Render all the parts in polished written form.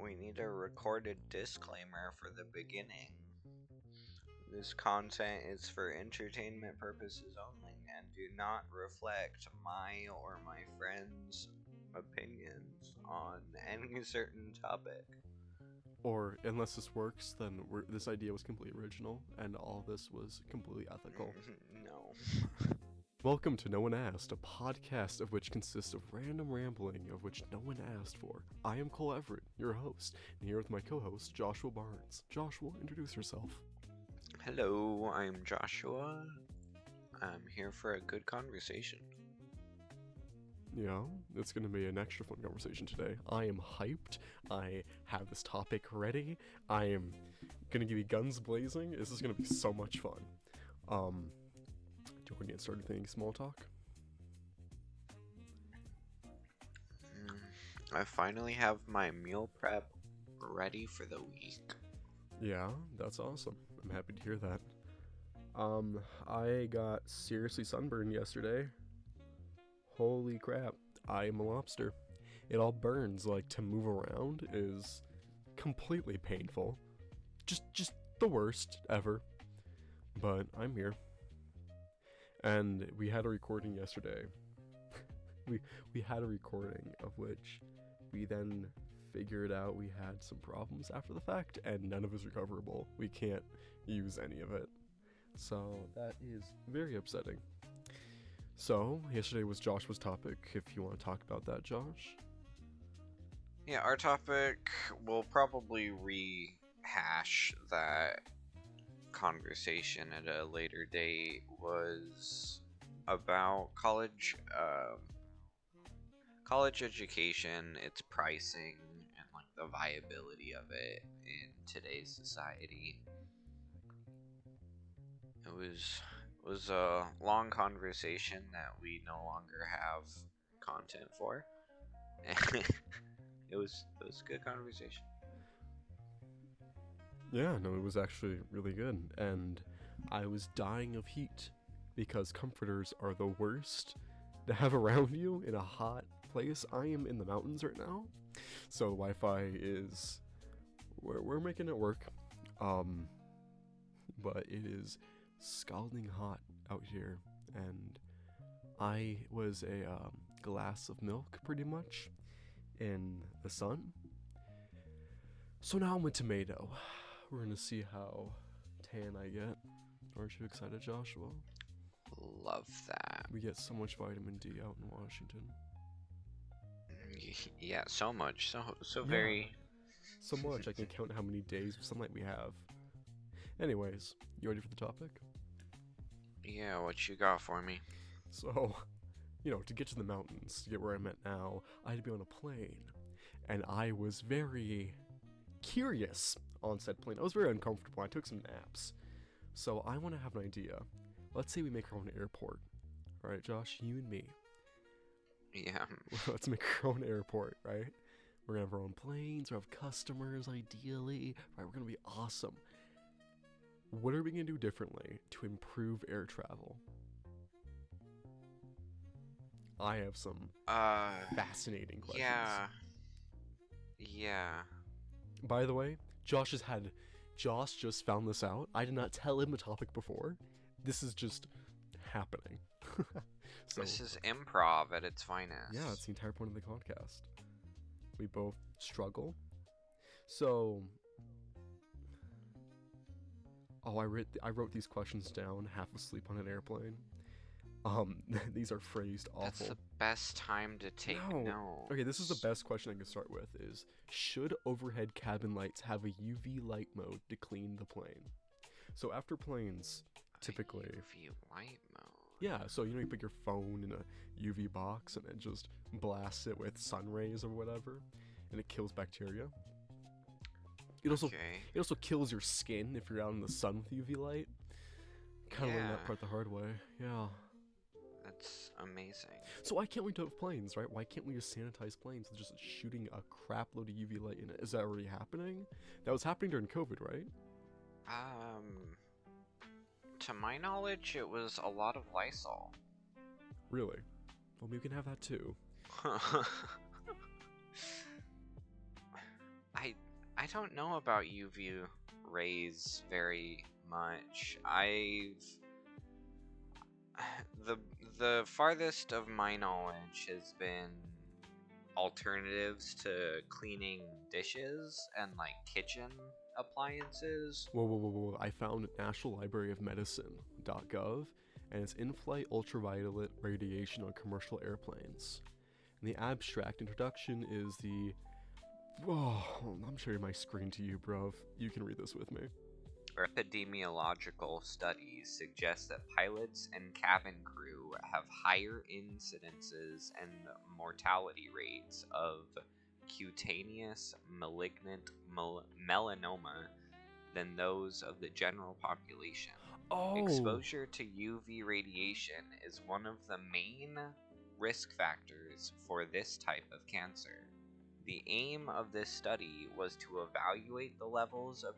we need a recorded disclaimer for the beginning. This content is for entertainment purposes only and do not reflect my or my friends' opinions on any certain topic. Or, unless this works, then this idea was completely original, and all this was completely ethical. No. Welcome to No One Asked, a podcast of which consists of random rambling of which no one asked for. I am Cole Everett, your host, and here with my co-host, Joshua Barnes. Joshua, introduce yourself. Hello, I'm Joshua. I'm here for a good conversation. Yeah, it's going to be an extra fun conversation today. I am hyped. I have this topic ready. I am going to give you guns blazing. This is going to be so much fun. Do you want to get started thinking small talk? I finally have my meal prep ready for the week. Yeah, that's awesome. I'm happy to hear that. I got seriously sunburned yesterday. Holy crap, I am a lobster. It all burns, like to move around is completely painful. Just the worst ever. But I'm here. And we had a recording yesterday. we had a recording of which we then figured out we had some problems after the fact, and none of it is recoverable. We can't use any of it. So that is very upsetting. So, yesterday was Joshua's topic, if you want to talk about that, Josh. Yeah, our topic, we'll probably rehash that conversation at a later date, was about college education, its pricing, and like the viability of it in today's society. It was a long conversation that we no longer have content for. it was a good conversation. Yeah, no, it was actually really good, and I was dying of heat, because comforters are the worst to have around you in a hot place. I am in the mountains right now, so Wi-Fi is, we're making it work, but it is scalding hot out here, and I was a glass of milk pretty much in the sun. So now I'm a tomato. We're gonna see how tan I get. Aren't you excited, Joshua? Love that. We get so much vitamin D out in Washington. Yeah, so much, so Yeah. very. So much I can count how many days of sunlight we have. Anyways, you ready for the topic? Yeah, what you got for me? So, to get to the mountains, to get where I'm at now, I had to be on a plane. And I was very curious on said plane. I was very uncomfortable. I took some naps. So I want to have an idea. Let's say we make our own airport. All right, Josh, you and me. Yeah. Let's make our own airport, right? We're going to have our own planes. We'll have customers, ideally. Right, we're going to be awesome. What are we going to do differently to improve air travel? I have some fascinating questions. Yeah. By the way, Josh just found this out. I did not tell him the topic before. This is just happening. So, this is improv at its finest. Yeah, that's the entire point of the podcast. We both struggle. So, I wrote these questions down half asleep on an airplane. These are phrased awful. That's the best time to take notes. Okay, this is the best question I can start with is, should overhead cabin lights have a UV light mode to clean the plane? So after planes, typically... UV light mode? Yeah, so you put your phone in a UV box and it just blasts it with sun rays or whatever, and it kills bacteria. It also kills your skin if you're out in the sun with UV light. Kind of learned that part the hard way. Yeah. That's amazing. So why can't we do it with planes, right? Why can't we just sanitize planes with just shooting a crap load of UV light in it? Is that already happening? That was happening during COVID, right? To my knowledge, it was a lot of Lysol. Really? Well, maybe we can have that too. don't know about UV rays very much. The the farthest of my knowledge has been alternatives to cleaning dishes and like kitchen appliances. Whoa. I found National Library of Medicine.gov, and it's in-flight ultraviolet radiation on commercial airplanes. And the abstract introduction is the... Oh, I'm sharing my screen to you, bro. You can read this with me. Epidemiological studies suggest that pilots and cabin crew have higher incidences and mortality rates of cutaneous malignant melanoma than those of the general population. Oh! Exposure to UV radiation is one of the main risk factors for this type of cancer. The aim of this study was to evaluate the levels of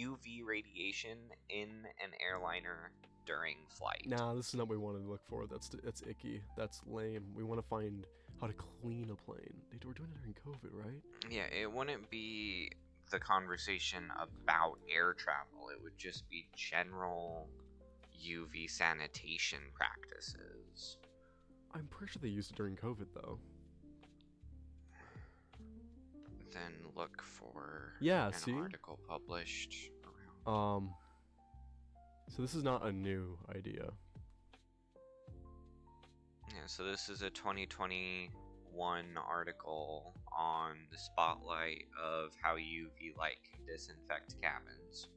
UV radiation in an airliner during flight. Nah, this is not what we wanted to look for. That's icky. That's lame. We want to find how to clean a plane. We're doing it during COVID, right? Yeah, it wouldn't be the conversation about air travel. It would just be general UV sanitation practices. I'm pretty sure they used it during COVID, though. Then look for an article published around. So this is not a new idea. Yeah, so this is a 2021 article on the spotlight of how UV light can disinfect cabins.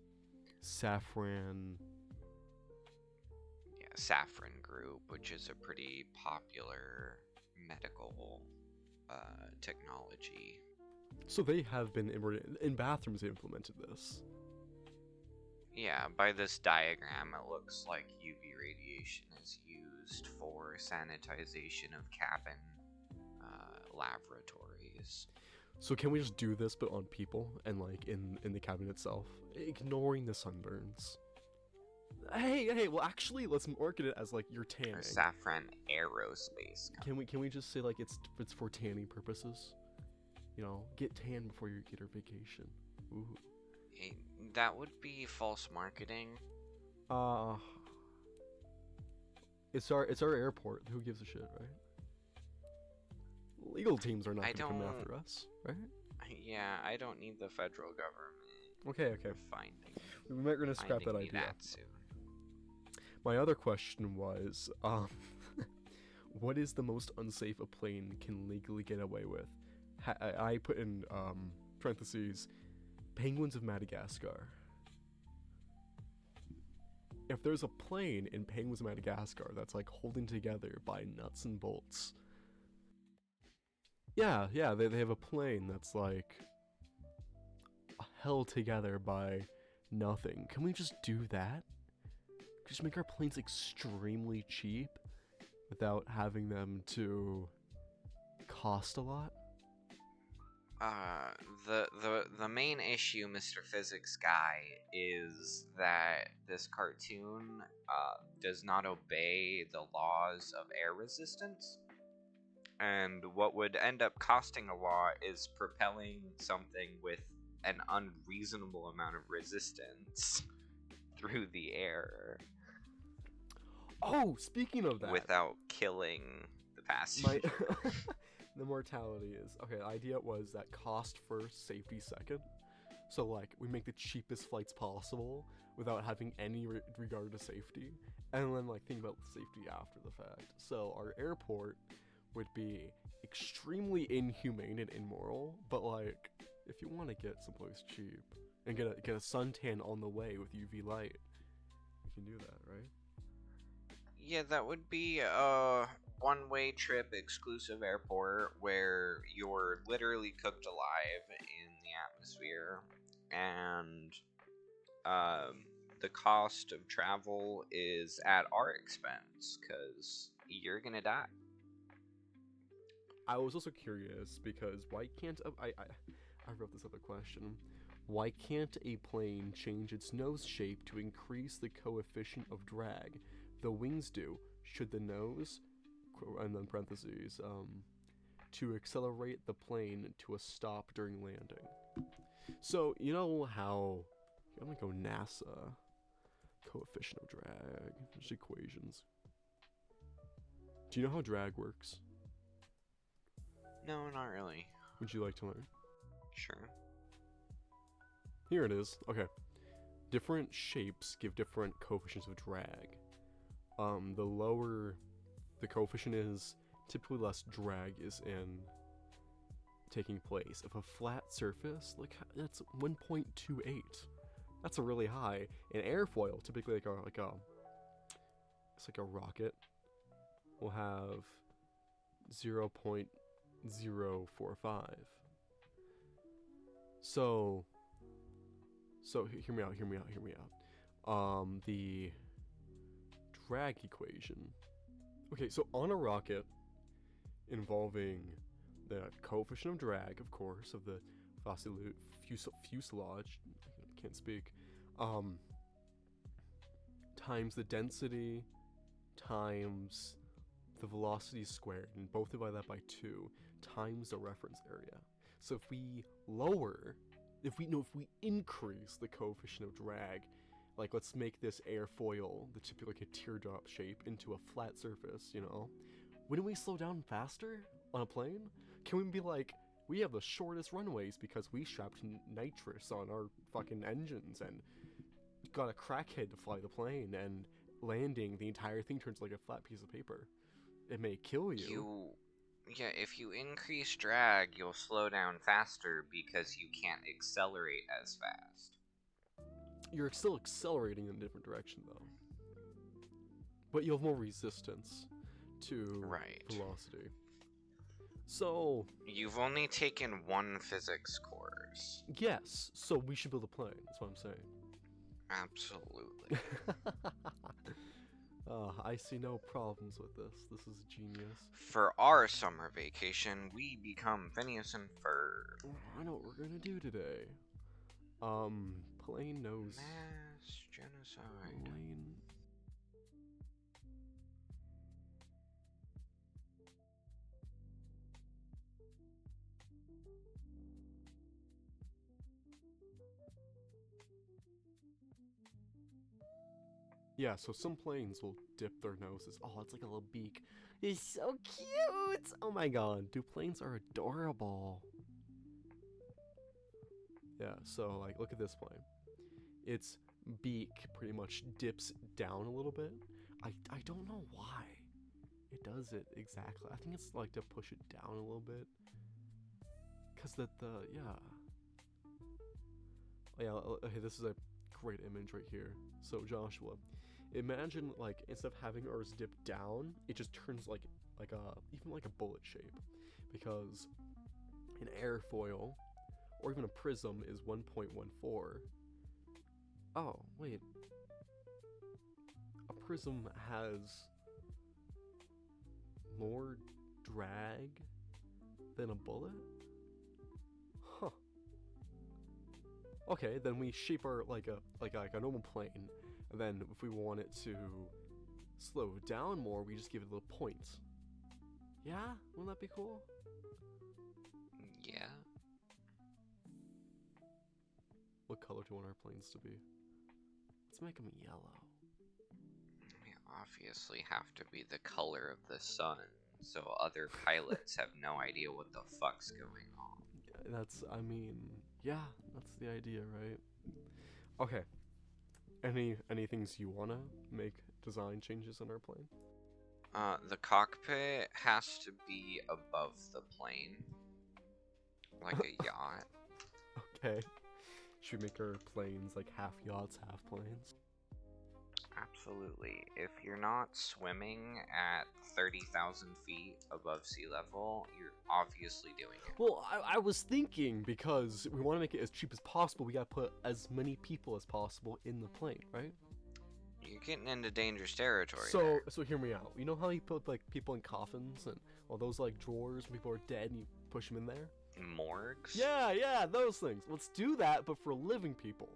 Saffron Group, which is a pretty popular medical technology. So they have been in bathrooms. They implemented this. Yeah, by this diagram, it looks like UV radiation is used for sanitization of cabin laboratories. So can we just do this, but on people and like in the cabin itself, ignoring the sunburns? Hey, well actually, let's market it as like you're tanning. Or Saffron Aerospace Company. Can we just say like it's for tanning purposes? You know, get tan before you get your vacation. Ooh. That would be false marketing. It's our airport. Who gives a shit, right? Legal teams are not gonna come after us, right? Yeah, I don't need the federal government. Okay. We might gonna scrap that idea. That soon. My other question was, what is the most unsafe a plane can legally get away with? I put in parentheses, penguins of Madagascar. If there's a plane in Penguins of Madagascar that's like holding together by nuts and bolts. Yeah, they have a plane that's like held together by nothing. Can we just do that? Just make our planes extremely cheap without having them to cost a lot? The main issue, Mr. Physics Guy, is that this cartoon does not obey the laws of air resistance. And what would end up costing a lot is propelling something with an unreasonable amount of resistance through the air. Oh, speaking of that. Without killing the passenger. The mortality is... Okay, the idea was that cost first, safety second. So, like, we make the cheapest flights possible without having any regard to safety. And then, like, think about safety after the fact. So, our airport would be extremely inhumane and immoral. But, like, if you want to get someplace cheap and get a suntan on the way with UV light, you can do that, right? Yeah, that would be a one-way trip exclusive airport where you're literally cooked alive in the atmosphere, and the cost of travel is at our expense because you're gonna die. I was also curious because why can't I wrote this other question. Why can't a plane change its nose shape to increase the coefficient of drag? The wings do. Should the nose, and then parentheses, to accelerate the plane to a stop during landing? So, you know how, I'm gonna go NASA, coefficient of drag, there's equations. Do you know how drag works? No, not really. Would you like to learn? Sure. Here it is. Okay. Different shapes give different coefficients of drag. The lower the coefficient is, typically less drag is in taking place. If a flat surface, like that's 1.28. That's a really high. An airfoil, typically it's like a rocket, will have 0.045. So hear me out. The drag equation. Okay, so on a rocket involving the coefficient of drag, of course, of the fuselage, I can't speak, times the density times the velocity squared, and both divide that by 2, times the reference area. So if we increase the coefficient of drag, like let's make this airfoil, the typically like a teardrop shape, into a flat surface, wouldn't we slow down faster on a plane? Can we be like, we have the shortest runways because we strapped nitrous on our fucking engines and got a crackhead to fly the plane, and landing, the entire thing turns like a flat piece of paper. It may kill you. Yeah, if you increase drag, you'll slow down faster because you can't accelerate as fast. You're still accelerating in a different direction, though. But you'll have more resistance to velocity. So... You've only taken one physics course. Yes, so we should build a plane, that's what I'm saying. Absolutely. I see no problems with this. This is genius. For our summer vacation, we become Phineas and Ferb. I know what we're gonna do today. Plane knows. Mass genocide. Plane. Yeah, so some planes will dip their noses. Oh, it's like a little beak. It's so cute! Oh my god, dude, planes are adorable. Yeah, so, like, look at this plane. Its beak pretty much dips down a little bit. I don't know why it does it exactly. I think it's like to push it down a little bit. Because okay, this is a great image right here. So, Joshua, imagine, like, instead of having ours dip down, it just turns like a bullet shape, because an airfoil or even a prism is 1.14. Oh wait, a prism has more drag than a bullet? Huh. Okay, then we shape our like a normal plane. And then if we want it to slow down more, we just give it a little point. Yeah? Wouldn't that be cool? Yeah. What color do you want our planes to be? Let's make them yellow. We obviously have to be the color of the sun, so other pilots have no idea what the fuck's going on. Yeah, that's the idea, right? Okay. Any things you wanna make design changes in our plane? The cockpit has to be above the plane, like a yacht. Okay. Should we make our planes like half yachts, half planes? Absolutely. If you're not swimming at 30,000 feet above sea level, you're obviously doing it. Well, I was thinking, because we want to make it as cheap as possible, we gotta put as many people as possible in the plane, right? You're getting into dangerous territory. So hear me out. You know how you put like people in coffins and all those like drawers when people are dead and you push them in there? Morgues? Yeah, those things. Let's do that, but for living people.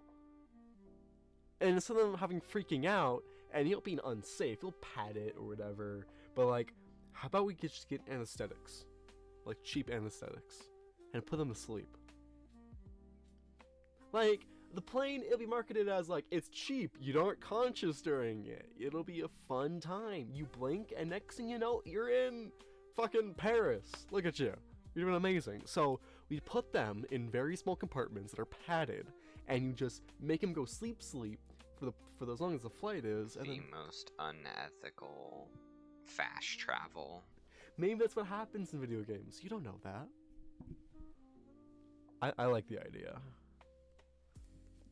And instead of them having freaking out and being unsafe, you'll pat it or whatever. But like, how about we just get anesthetics, like cheap anesthetics, and put them to sleep? Like, the plane, it'll be marketed as, like, it's cheap, you aren't conscious during it, it'll be a fun time. You blink, and next thing you know, you're in fucking Paris. Look at you. You're doing amazing. So, we put them in very small compartments that are padded, and you just make them go sleep for as long as the flight is. And the then most unethical fast travel. maybe that's what happens in video games. You don't know that. I like the idea.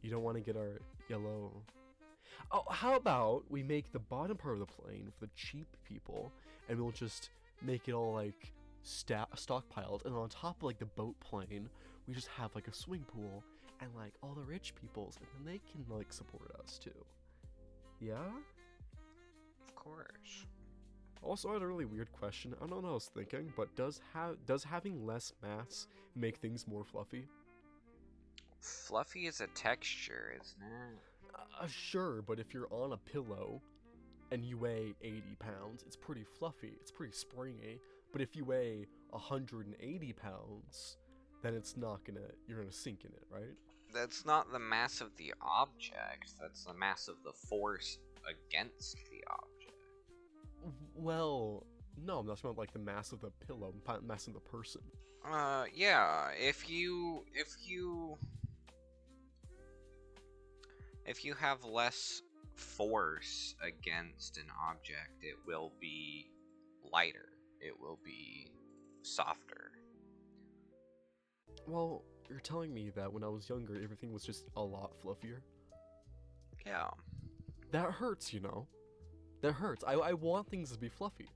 You don't want to get our yellow. Oh, how about we make the bottom part of the plane for the cheap people, and we'll just make it all like stockpiled, and on top of like the boat plane, we just have like a swimming pool and like all the rich peoples, and then they can like support us too. Yeah? Of course. Also, I had a really weird question. I don't know what I was thinking, but does having less mass make things more fluffy? Fluffy is a texture, isn't it? Sure, but if you're on a pillow and you weigh 80 pounds, it's pretty fluffy, it's pretty springy. But if you weigh 180 pounds, then you're gonna sink in it, right? That's not the mass of the object, that's the mass of the force against the object. Well, no, I'm not talking about like the mass of the pillow, mass of the person. Yeah, if you have less force against an object, it will be lighter. It will be softer. Well, you're telling me that when I was younger, everything was just a lot fluffier? Yeah. That hurts, you know? That hurts. I want things to be fluffy.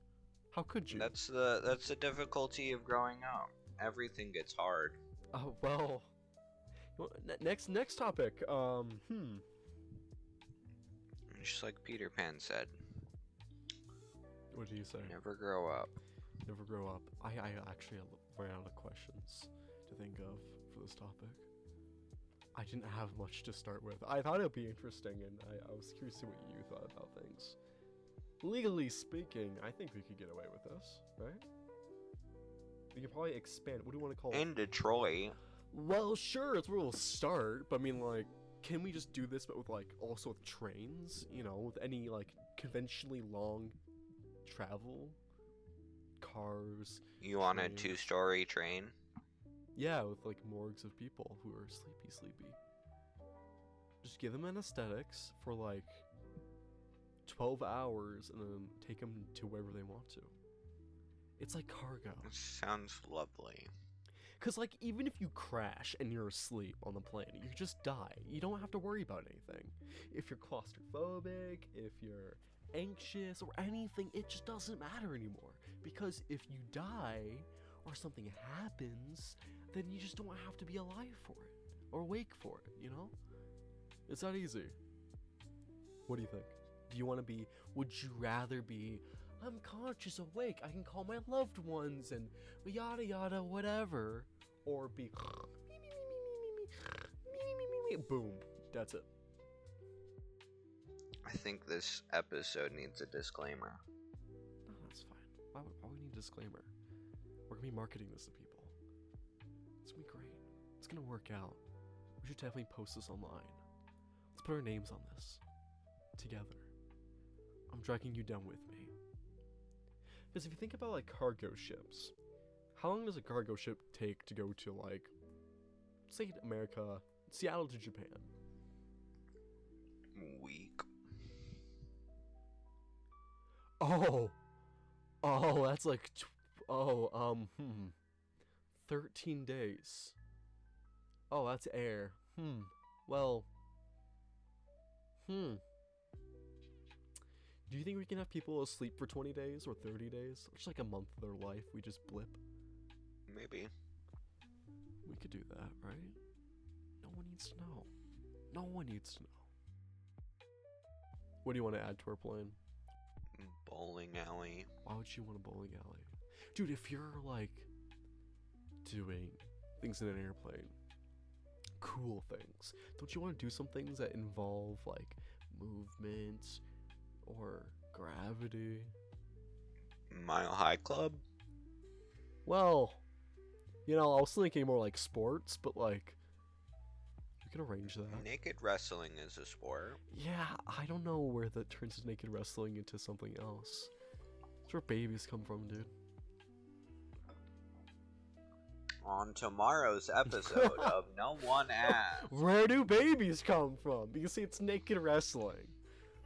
How could you? That's the difficulty of growing up. Everything gets hard. Oh, well. Next topic. Just like Peter Pan said. What do you say? Never grow up. Never grow up. I actually ran out of questions to think of for this topic. I didn't have much to start with. I thought it would be interesting, and I was curious to see what you thought about things. Legally speaking, I think we could get away with this, right? We could probably expand. What do you want to call it? In Detroit. Well, sure, it's where we'll start, but I mean, like, can we just do this, but with, like, also with trains? You know, with any, like, conventionally long travel? Cars. You want a trains. 2-story train? Yeah, with, like, morgues of people who are sleepy. Just give them anesthetics for, like, 12 hours and then take them to wherever they want to. It's like cargo. It sounds lovely. Because, like, even if you crash and you're asleep on the plane, you just die. You don't have to worry about anything. If you're claustrophobic, if you're anxious or anything, it just doesn't matter anymore. Because if you die or something happens, then you just don't have to be alive for it or awake for it, you know? It's that easy. What do you think? Do you want to be, would you rather be, I'm conscious, awake, I can call my loved ones and yada yada whatever, or be boom, that's it. I think this episode needs a disclaimer. No, that's fine. Why would we need a disclaimer? We're gonna be marketing this to people. It's gonna be great. It's gonna work out. We should definitely post this online. Let's put our names on this together. I'm dragging you down with me. Because if you think about like cargo ships, how long does a cargo ship take to go to like, say America, Seattle to Japan? Week. Oh, that's like, 13 days. Oh, that's air. Well, do you think we can have people asleep for 20 days or 30 days? Just like a month of their life, we just blip? Maybe. We could do that, right? No one needs to know. No one needs to know. What do you want to add to our plan? Bowling alley. Why would you want a bowling alley? Dude, if you're like doing things in an airplane, cool things, don't you want to do some things that involve like movement or gravity? Mile High Club? Well, you know, I was thinking more like sports, but like you can arrange that. Naked wrestling is a sport. Yeah, I don't know where that turns naked wrestling into something else. That's where babies come from, dude. On tomorrow's episode of No One Asked. Where do babies come from? Because see, it's naked wrestling.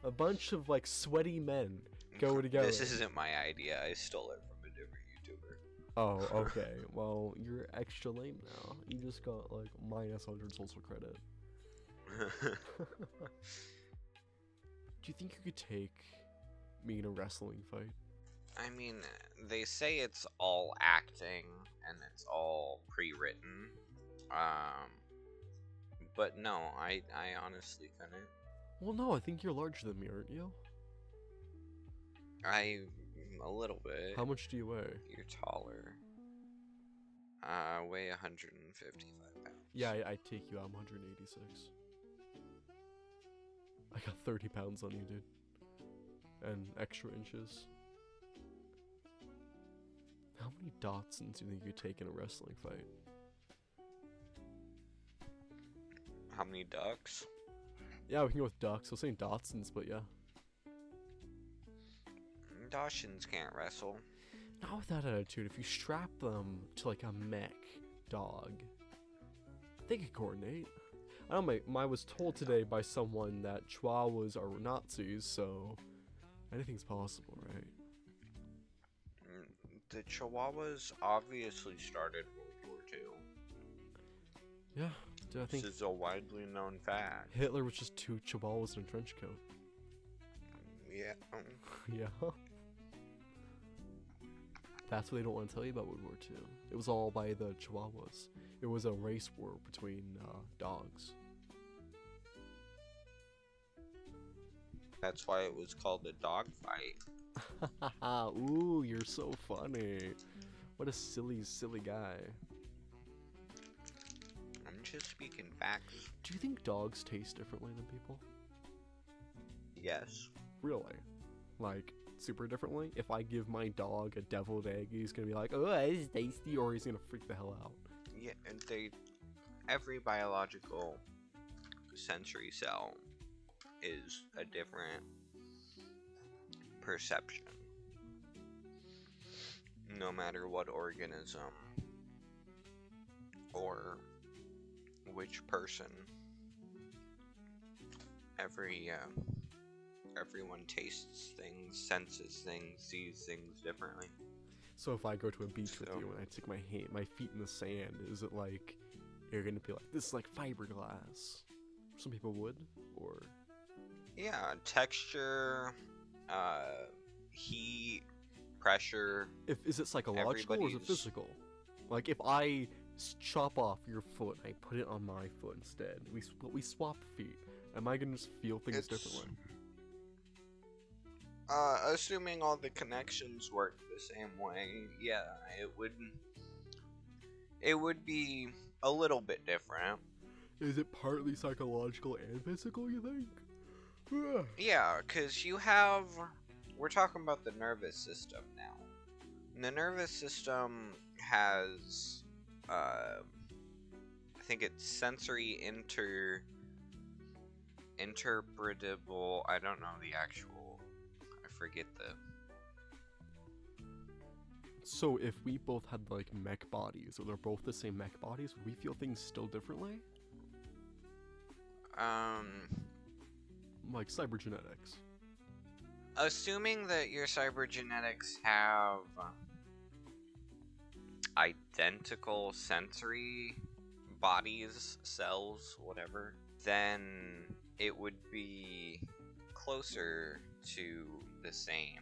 A bunch of like sweaty men go together. This isn't my idea. I stole it from a different YouTuber. Oh, okay. Well, you're extra lame now. You just got like minus 100 social credit. Do you think you could take me in a wrestling fight? I mean, they say it's all acting and it's all pre-written. But no, I honestly couldn't. Well, no, I think you're larger than me, aren't you? A little bit. How much do you weigh? You're taller. I weigh 155 pounds. Yeah, I take you. I'm 186. I got 30 pounds on you, dude. And extra inches. How many Dotsons do you think you take in a wrestling fight? How many ducks? Yeah, we can go with ducks. I was saying Dotsons, but yeah. Dachshunds can't wrestle. Not with that attitude. If you strap them to like a mech dog, they can coordinate. I don't know, I was told today by someone that Chihuahuas are Nazis, so anything's possible, right? The Chihuahuas obviously started World War II. Yeah, dude, I think This is a widely known fact. Hitler was just 2 Chihuahuas in a trench coat. Yeah. Yeah. That's what they don't want to tell you about World War II. It was all by the Chihuahuas. It was a race war between dogs. That's why it was called a dog fight. Ooh, you're so funny. What a silly, silly guy. I'm just speaking facts. Do you think dogs taste differently than people? Yes. Really? Like, super differently? If I give my dog a deviled egg, he's gonna be like, oh, this is tasty, or he's gonna freak the hell out. Yeah, and every biological sensory cell is a different perception. No matter what organism or which person, everyone tastes things, senses things, sees things differently. So if I go to a beach with you and I stick my feet in the sand, is it like you're gonna be like, this is like fiberglass? Some people would, or yeah, texture, heat, pressure. is it psychological or is it physical? Like if I chop off your foot and I put it on my foot instead, we swap feet. Am I gonna just feel things differently? Assuming all the connections work the same way, yeah, it would be a little bit different. Is it partly psychological and physical, you think? Yeah, because we're talking about the nervous system now. And the nervous system has, I think it's sensory interpretable, I don't know the actual, I forget the... So if we both had like mech bodies, or they're both the same mech bodies, would we feel things still differently? Like cybergenetics. Assuming that your cybergenetics have identical sensory bodies, cells, whatever, then it would be closer to the same.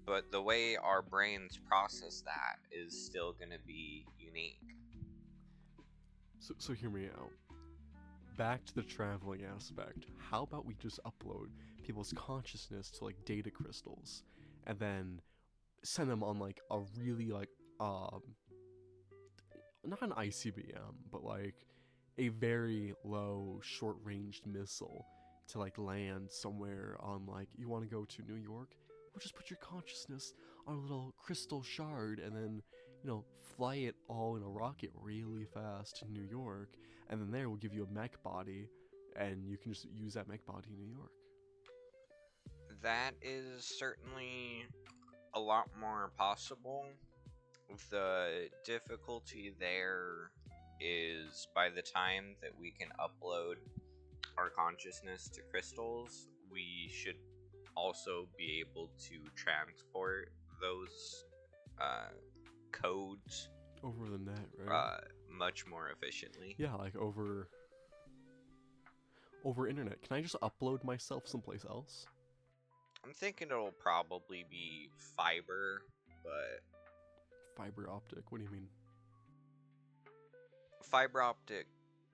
But the way our brains process that is still going to be unique. So hear me out. Back to the traveling aspect. How about we just upload people's consciousness to like data crystals and then send them on like a really like not an ICBM, but like a very low short-ranged missile to like land somewhere on like, you want to go to New York? We'll just put your consciousness on a little crystal shard and then fly it all in a rocket really fast to New York, and then there we'll give you a mech body, and you can just use that mech body in New York. That is certainly a lot more possible. The difficulty there is by the time that we can upload our consciousness to crystals, we should also be able to transport those codes over the net, right? Much more efficiently. Yeah, like over internet. Can I just upload myself someplace else? I'm thinking it'll probably be fiber, but fiber optic. What do you mean? Fiber optic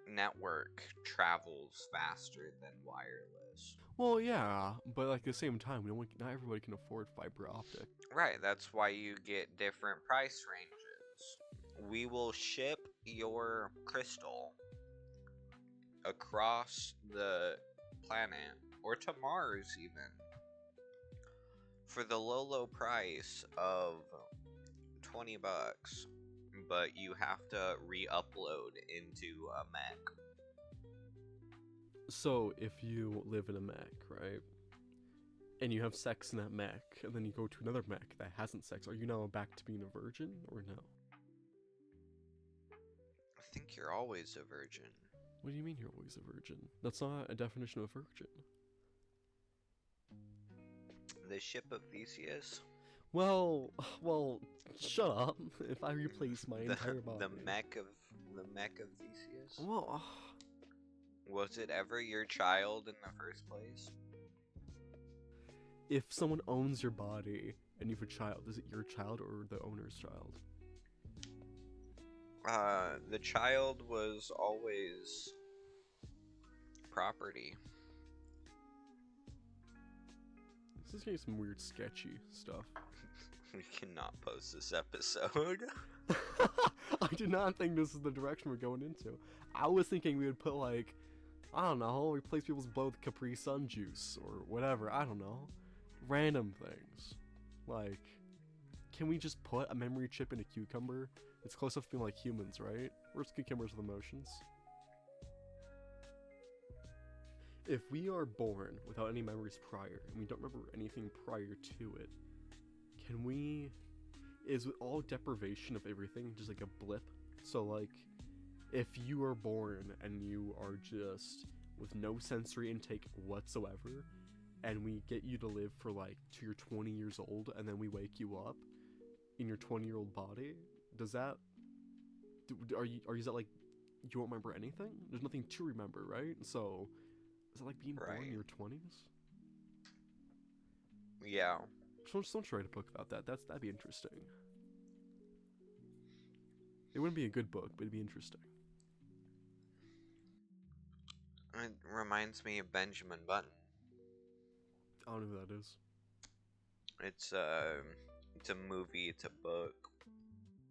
network travels faster than wireless. Well, yeah, but like at the same time, not everybody can afford fiber optic. Right, that's why you get different price ranges. We will ship your crystal across the planet, or to Mars even, for the low price of $20, but you have to re-upload into a mech. So if you live in a mech, right, and you have sex in that mech, and then you go to another mech that hasn't sex, are you now back to being a virgin, or no? I think you're always a virgin. What do you mean you're always a virgin? That's not a definition of virgin. The ship of Theseus? Well, shut up. If I replace my entire body. The mech of Theseus? Well, was it ever your child in the first place? If someone owns your body and you have a child, is it your child or the owner's child? The child was always property. This is getting some weird sketchy stuff. We cannot post this episode. I did not think this is the direction we're going into. I was thinking we would put like, I don't know, replace people's blood with Capri Sun juice or whatever. I don't know. Random things. Like, can we just put a memory chip in a cucumber? It's close enough to being like humans, right? Where's cucumbers with emotions? If we are born without any memories prior, and we don't remember anything prior to it, is all deprivation of everything just like a blip? So like, if you are born and you are just with no sensory intake whatsoever, and we get you to live for like till you're 20 years old, and then we wake you up in your 20-year-old body, does that, is that like, you won't remember anything? There's nothing to remember, right? So, is that like being born in your 20s? Yeah. Don't try to book about that. That'd be interesting. It wouldn't be a good book, but it'd be interesting. It reminds me of Benjamin Button. I don't know who that is. It's a movie, it's a book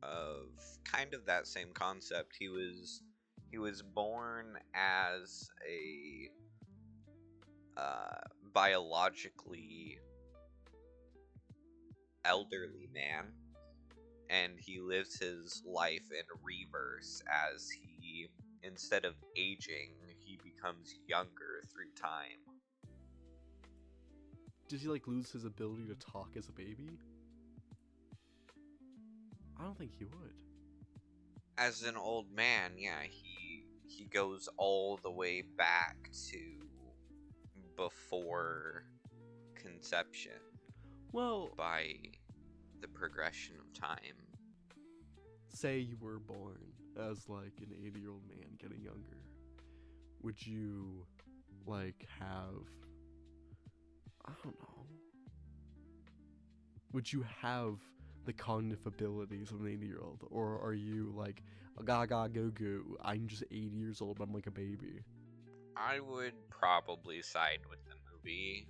of kind of that same concept. He was born as a biologically elderly man, and he lives his life in reverse as he, instead of aging, he becomes younger through time. Does he like lose his ability to talk as a baby? I don't think he would. As an old man, yeah, he goes all the way back to before conception. Well, by the progression of time. Say you were born as like an 80-year-old man getting younger. Would you like have, I don't know, would you have the cognitive abilities of an 80-year-old? Or are you like, gaga go go, I'm just 80 years old, I'm like a baby? I would probably side with the movie,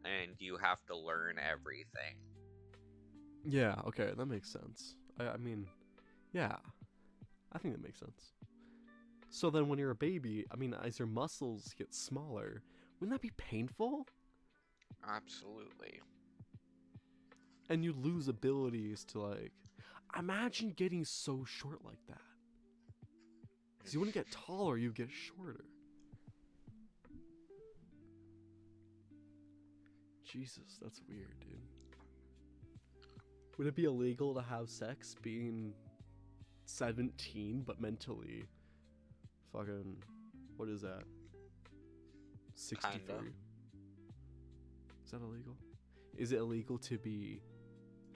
and you have to learn everything. Yeah, okay, that makes sense. I mean, yeah, I think that makes sense. So then when you're a baby, I mean, as your muscles get smaller, wouldn't that be painful? Absolutely. And you lose abilities to like, Imagine getting so short like that. Because you wouldn't get taller, you get shorter. Jesus, that's weird, dude. Would it be illegal to have sex being 17 but mentally fucking, what is that? 63? Kinda. Is that illegal? Is it illegal to be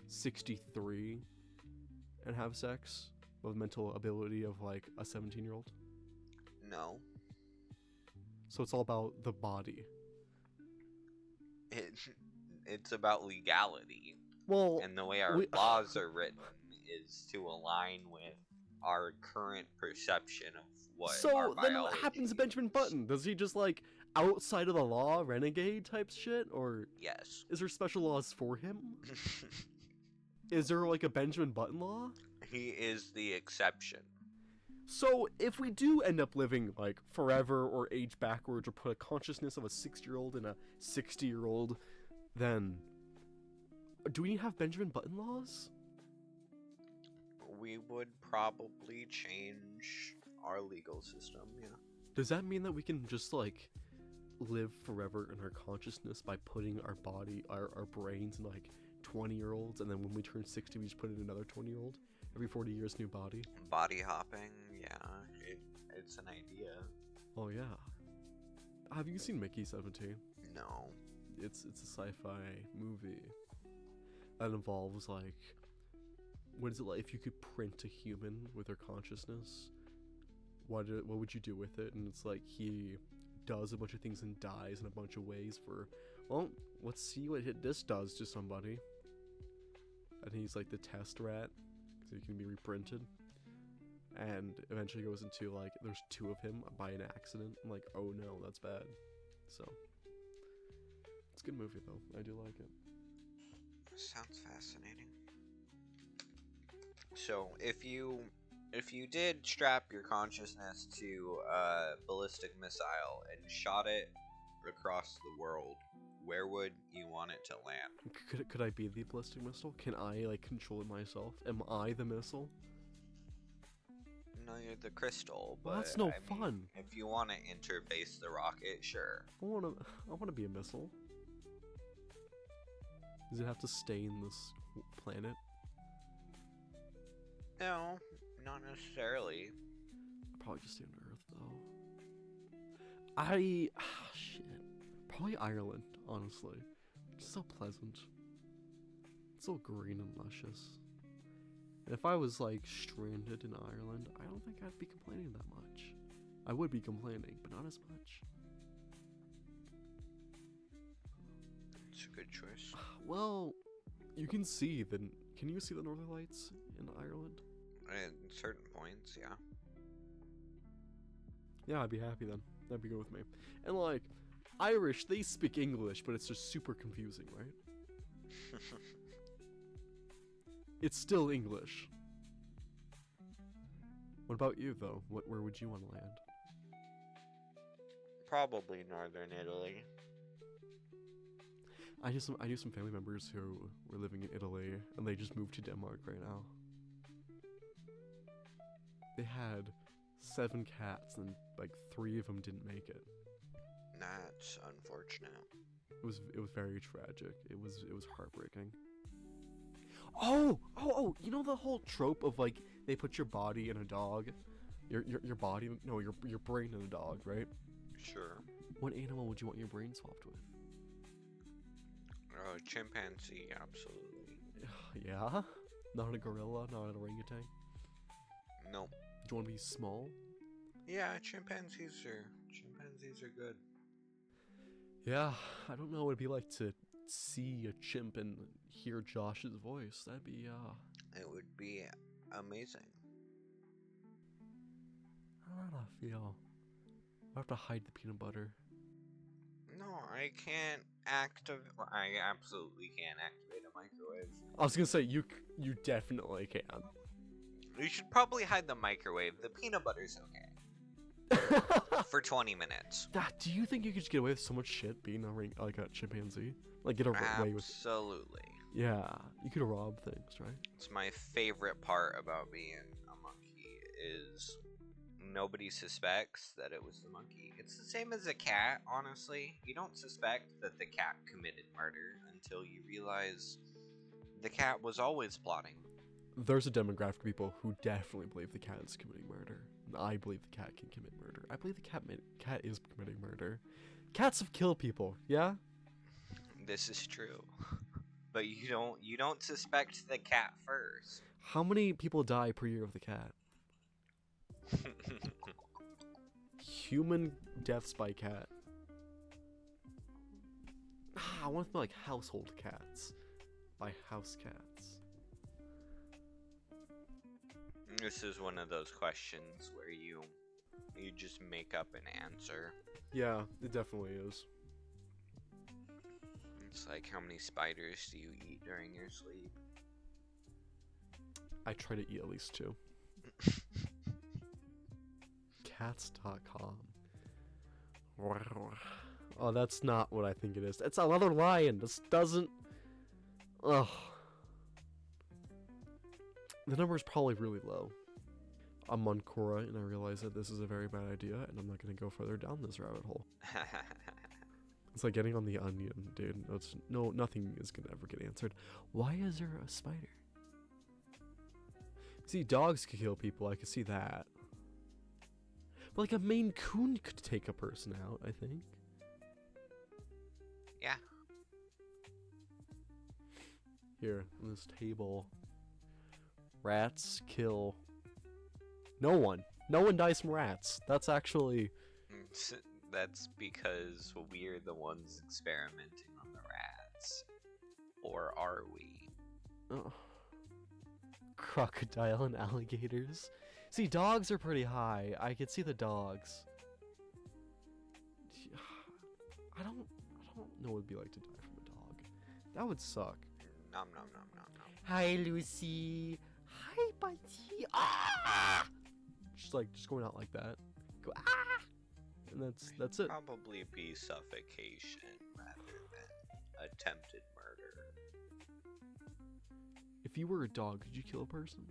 63 and have sex with mental ability of like a 17-year-old? No. So it's all about the body. It's about legality. Well, And the way our laws are written is to align with our current perception of what our so biology then what happens to Benjamin is. Button? Does he just like outside of the law renegade type shit, or Yes. is there special laws for him? Is there like a Benjamin Button law? He is the exception. So if we do end up living like forever or age backwards or put a consciousness of a 6-year-old in a 60-year-old, then do we have Benjamin Button laws? We would probably change our legal system, yeah. Does that mean that we can just like live forever in our consciousness by putting our body, our brains in like 20-year-olds, and then when we turn 60 we just put in another 20-year-old? Every 40 years, new body? Body hopping, yeah, it's an idea. Oh yeah. Have you seen Mickey 17? No. It's a sci-fi movie that involves like, what is it like if you could print a human with their consciousness? What would you do with it? And it's like he does a bunch of things and dies in a bunch of ways for, well, let's see what this does to somebody. And he's like the test rat, so he can be reprinted. And eventually goes into like, there's 2 of him by an accident. I'm like, oh no, that's bad. So it's a good movie though. I do like it. Sounds fascinating. So if you did strap your consciousness to a ballistic missile and shot it across the world, where would you want it to land? Could I be the ballistic missile? Can I like control it myself? Am I the missile? No, you're the crystal. But Well, that's no I mean, fun. if you want to interface the rocket, sure. I wanna be a missile. Does it have to stay in this planet? No, not necessarily. I'd probably just stay on Earth though. Shit. Probably Ireland, honestly. It's so pleasant. It's so green and luscious. And if I was like stranded in Ireland, I don't think I'd be complaining that much. I would be complaining, but not as much. It's a good choice. Well, you can see the. Can you see the Northern Lights in Ireland? At certain points, yeah. Yeah, I'd be happy then. That'd be good with me. And like, Irish, they speak English, but it's just super confusing, right? It's still English. What about you, though? Where would you want to land? Probably northern Italy. I knew some family members who were living in Italy, and they just moved to Denmark right now. They had 7 cats, and like 3 of them didn't make it. That's unfortunate. It was very tragic. It was heartbreaking. Oh! You know the whole trope of like they put your body in a dog, your body, no, your brain in a dog, right? Sure. What animal would you want your brain swapped with? Chimpanzee, absolutely. Yeah? Not a gorilla, not an orangutan? Nope. Do you want to be small? Yeah, chimpanzees are good. Yeah, I don't know what it'd be like to see a chimp and hear Josh's voice. That'd be, It would be amazing. I don't know how I feel. I have to hide the peanut butter. No, I can't I absolutely can't activate a microwave. I was gonna say, you definitely can. You should probably hide the microwave. The peanut butter's okay. For 20 minutes. Do you think you could just get away with so much shit being like a chimpanzee? Like get away with? Absolutely. Yeah, you could rob things, right? It's my favorite part about being a monkey is nobody suspects that it was the monkey. It's the same as a cat, honestly. You don't suspect that the cat committed murder until you realize the cat was always plotting. There's a demographic of people who definitely believe the cat is committing murder. I believe the cat can commit murder. I believe the cat is committing murder. Cats have killed people, yeah? This is true. But you don't suspect the cat first. How many people die per year of the cat? Human deaths by cat. I want to think like household cats. By house cats. This is one of those questions where you just make up an answer. Yeah, it definitely is. It's like, how many spiders do you eat during your sleep? I try to eat at least 2. Cats.com. Oh, that's not what I think it is. It's another lion. This doesn't... Ugh. The number is probably really low. I'm on Quora, and I realize that this is a very bad idea, and I'm not going to go further down this rabbit hole. It's like getting on the Onion, dude. Nothing is going to ever get answered. Why is there a spider? See, dogs could kill people. I could see that. But like a Maine Coon could take a person out, I think. Yeah. Here, on this table. Rats kill... No one. No one dies from rats. That's actually... That's because we're the ones experimenting on the rats. Or are we? Oh. Crocodile and alligators. See, dogs are pretty high. I could see the dogs. I don't know what it'd be like to die from a dog. That would suck. Nom nom nom nom nom. Hi, Lucy. Hi, buddy. Ah! Just going out like that. Go ah! And that's it. Probably be suffocation rather than attempted murder. If you were a dog, could you kill a person?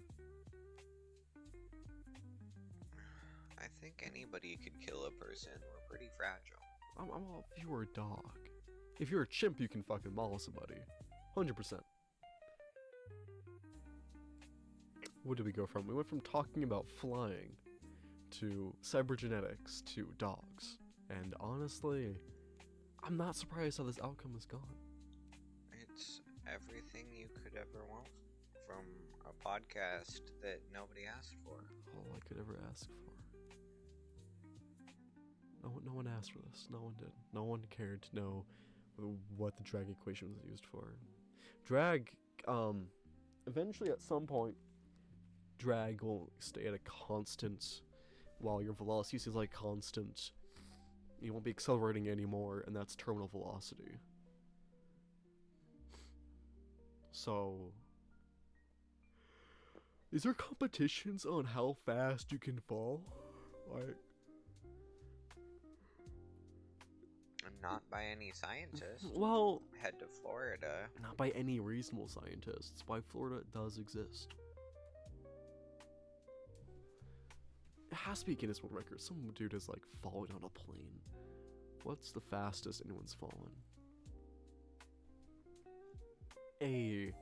I think anybody could kill a person. We're pretty fragile. I'm all if you were a dog. If you're a chimp, you can fucking maul somebody. 100%. What did we go from? We went from talking about flying to cybergenetics to dogs. And honestly, I'm not surprised how this outcome has gone. It's everything you could ever want from a podcast that nobody asked for. All I could ever ask for. No one asked for this. No one did. No one cared to know what the drag equation was used for. Drag, eventually at some point, drag will stay at a constant, while your velocity is like constant. You won't be accelerating anymore, and that's terminal velocity. So, is there competitions on how fast you can fall? Like, Not by any scientist. well, Head to Florida. not by any reasonable scientists. Why Florida does exist. It has to be a Guinness World Record. Some dude is like falling on a plane. What's the fastest anyone's fallen? A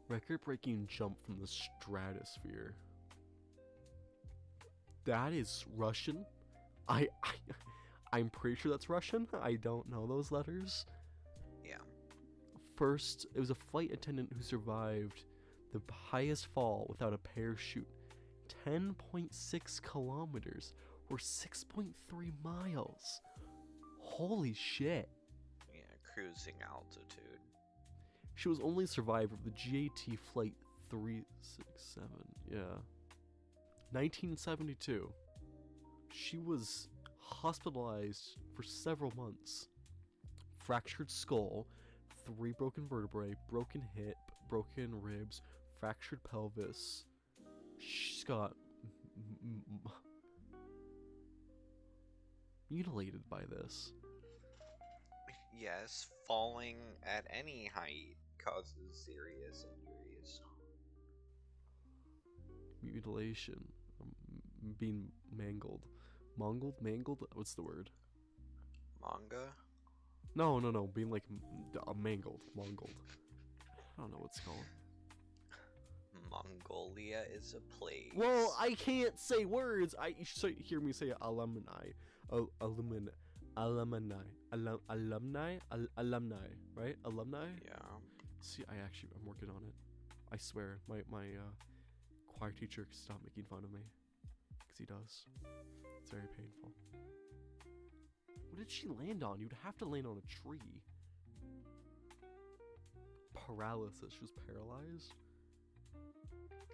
record-breaking jump from the stratosphere. That is Russian. I'm pretty sure that's Russian. I don't know those letters. Yeah. First, it was a flight attendant who survived the highest fall without a parachute. 10.6 kilometers, or 6.3 miles. Holy shit. Yeah, cruising altitude. She was only a survivor of the GAT Flight 367. Yeah. 1972. She was hospitalized for several months. Fractured skull, 3 broken vertebrae, broken hip, broken ribs, fractured pelvis. She's got mutilated by this. Yes, falling at any height causes serious injuries. Mutilation. Being mangled. Mangled? What's the word? Manga? No. Being like mangled. Mongled. I don't know what it's called. Mongolia is a place. Well, I can't say words. You should hear me say alumni. Alumni, right? Alumni? Yeah. See, I'm working on it. I swear, my choir teacher stopped making fun of me. Because he does. It's very painful. What did she land on? You'd have to land on a tree. Paralysis. She was paralyzed?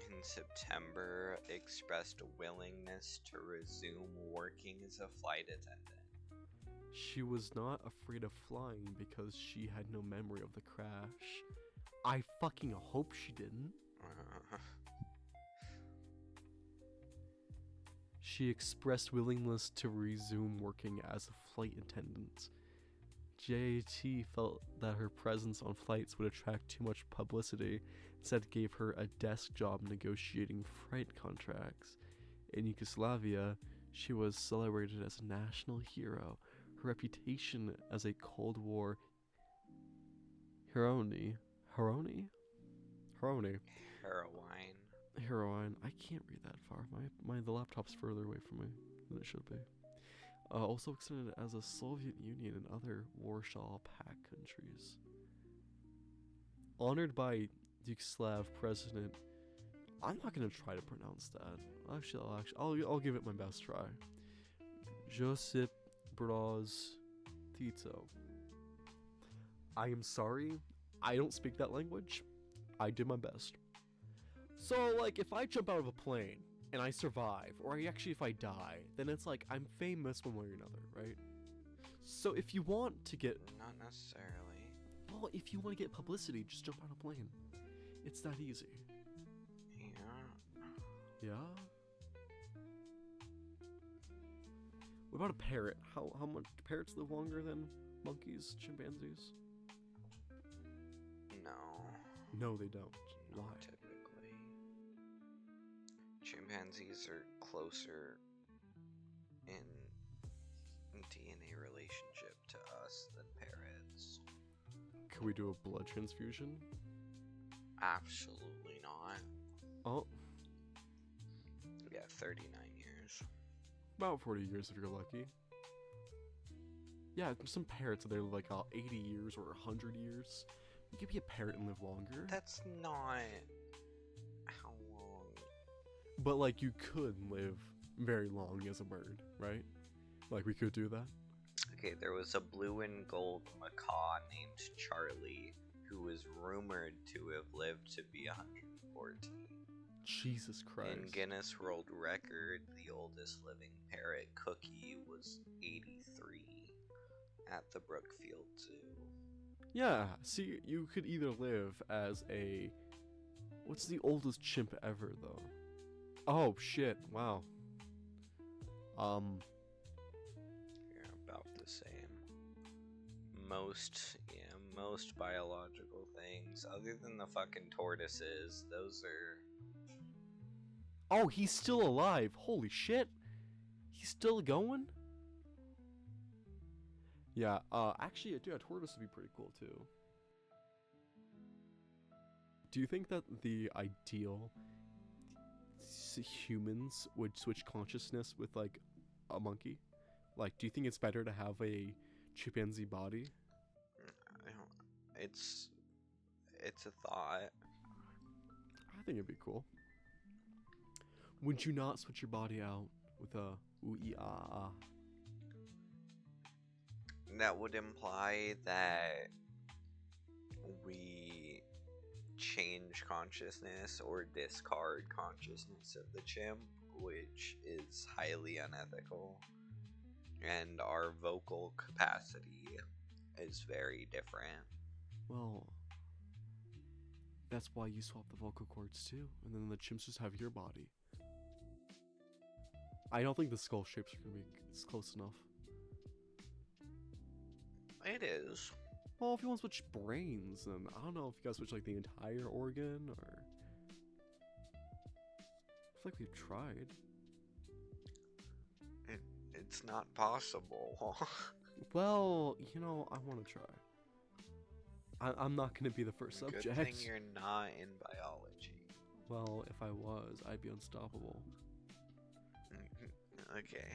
In September, expressed willingness to resume working as a flight attendant. She was not afraid of flying because she had no memory of the crash. I fucking hope she didn't. She expressed willingness to resume working as a flight attendant. JAT felt that her presence on flights would attract too much publicity, instead gave her a desk job negotiating freight contracts. In Yugoslavia, she was celebrated as a national hero. Her reputation as a Cold War heroine. I can't read that far. The laptop's further away from me than it should be. Also extended as a Soviet Union and other Warsaw Pact countries. Honored by Yugoslav President. I'm not gonna try to pronounce that. I'll give it my best try. Josip Broz Tito. I am sorry, I don't speak that language. I did my best. So, like, if I jump out of a plane and I survive, or if I die, then it's like I'm famous one way or another, right? So if you want to get... Not necessarily. Well, if you want to get publicity, just jump out of a plane. It's that easy. Yeah. Yeah? What about a parrot? How much... Do parrots live longer than monkeys, chimpanzees? No, they don't. Why? Not typically. Chimpanzees are closer in DNA relationship to us than parrots. Can we do a blood transfusion? Absolutely not. Oh. Yeah, 39 years. About 40 years if you're lucky. Yeah, some parrots they live like 80 years or 100 years. You could be a parrot and live longer. That's not how long. But like you could live very long as a bird, right? Like we could do that. Okay, there was a blue and gold macaw named Charlie who was rumored to have lived to be 114. Jesus Christ. In Guinness World Record, the oldest living parrot, Cookie, was 83 at the Brookfield Zoo. Yeah, see, you could either live as a... What's the oldest chimp ever, though? Oh, shit, wow. Yeah, about the same. Most biological things, other than the fucking tortoises, those are... Oh, he's still alive. Holy shit. He's still going? Yeah, actually, a tortoise would be pretty cool, too. Do you think that the ideal humans would switch consciousness with, like, a monkey? Like, do you think it's better to have a chimpanzee body? It's a thought. I think it'd be cool. Would you not switch your body out with a ooh-ee-ah-ah? That would imply that we change consciousness or discard consciousness of the chimp, which is highly unethical. And our vocal capacity is very different. Well, that's why you swap the vocal cords too, and then the chimps just have your body. I don't think the skull shapes are gonna be close enough. It is. Well, if you want to switch brains, then I don't know if you guys switch like the entire organ or. I feel like we've tried. It's not possible. Well, you know, I want to try. I'm not going to be the first subject. Good thing you're not in biology. Well, if I was, I'd be unstoppable. Okay.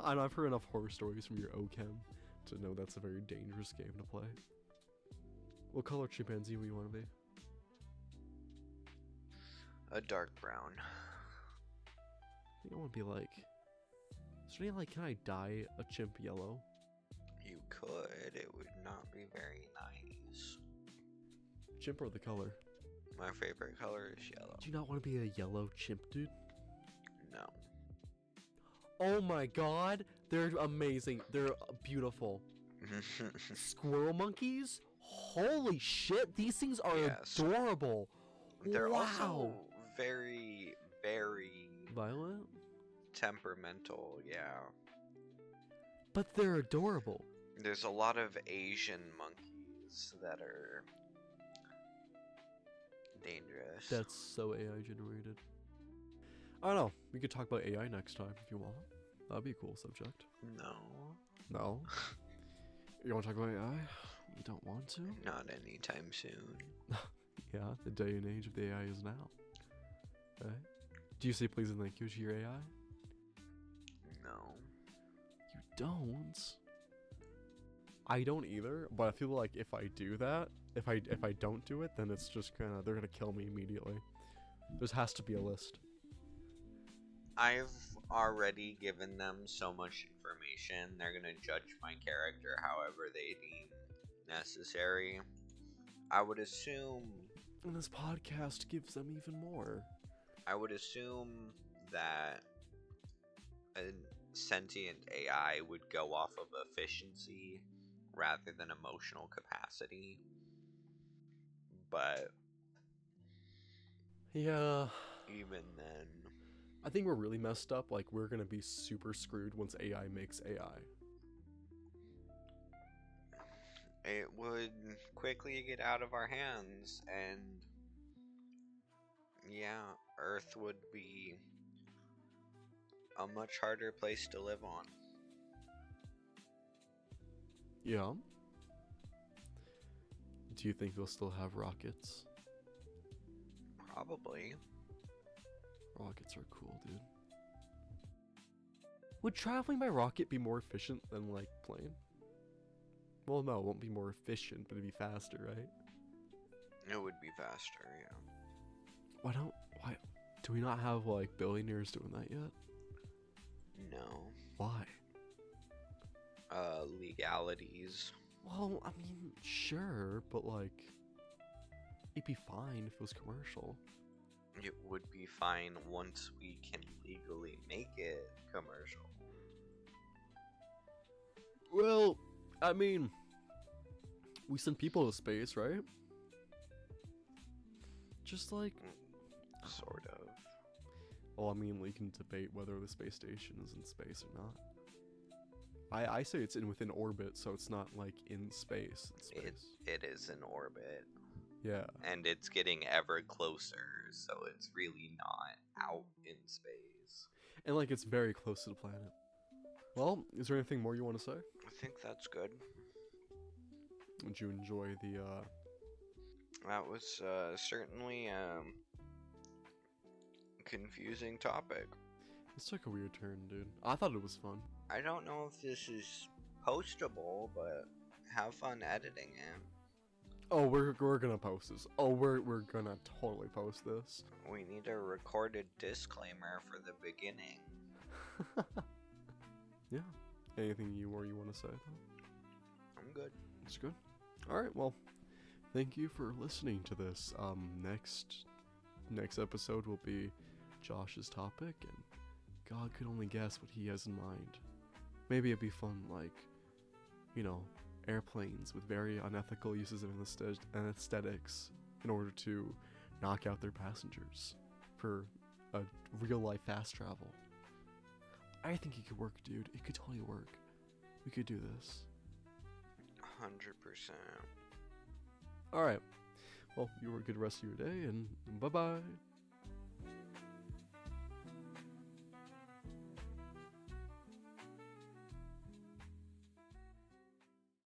And I've heard enough horror stories from your OChem to know that's a very dangerous game to play. What color chimpanzee would you want to be? A dark brown. I think I want to be like... Is there any, like, can I dye a chimp yellow? You could. It would not be very nice. Chimp or the color? My favorite color is yellow. Do you not want to be a yellow chimp, dude? No. Oh my god! They're amazing. They're beautiful. Squirrel monkeys? Holy shit, these things are adorable. They're wow. also very, very... Violent? Temperamental, yeah. But they're adorable. There's a lot of Asian monkeys that are dangerous. That's so AI generated. I don't know. We could talk about AI next time if you want. That'd be a cool subject. No. No? You want to talk about AI? You don't want to? Not anytime soon. Yeah, the day and age of the AI is now. Right? Do you say please and thank you to your AI? No. You don't? I don't either, but I feel like if I do that, if I don't do it, then it's just they're gonna kill me immediately. There has to be a list. I've already given them so much information. They're gonna judge my character however they deem necessary. I would assume... And this podcast gives them even more. I would assume that a sentient AI would go off of efficiency rather than emotional capacity. But... yeah. Even then... I think we're really messed up. Like, we're gonna be super screwed once AI makes AI. It would quickly get out of our hands, and yeah, Earth would be a much harder place to live on. Yeah. Do you think we'll still have rockets? Probably. Rockets are cool, dude. Would traveling by rocket be more efficient than, like, plane? Well, no, it won't be more efficient, but it'd be faster, right? It would be faster, yeah. Why do we not have, like, billionaires doing that yet? No. Why? Legalities. Well, I mean, sure, but, like, it'd be fine if it was commercial. It would be fine once we can legally make it commercial. Well, I mean, we send people to space, right? Just like... Sort of. Well, I mean, we can debate whether the space station is in space or not. I say it's within orbit, so it's not, like, in space. It is in orbit. Yeah. And it's getting ever closer, so it's really not out in space. And, like, it's very close to the planet. Well, is there anything more you want to say? I think that's good. Did you enjoy the, That was, certainly, confusing topic. This took a weird turn, dude. I thought it was fun. I don't know if this is postable, but have fun editing it. Oh, we're gonna post this. Oh, we're gonna totally post this. We need a recorded disclaimer for the beginning. Yeah. Anything more you want to say, though? I'm good. It's good. All right. Well, thank you for listening to this. Next episode will be Josh's topic, and God could only guess what he has in mind. Maybe it'd be fun, like, you know, airplanes with very unethical uses of anesthetics in order to knock out their passengers for a real-life fast travel. I think it could work, dude. It could totally work. We could do this. 100%. All right. Well, you have a good rest of your day, and bye-bye.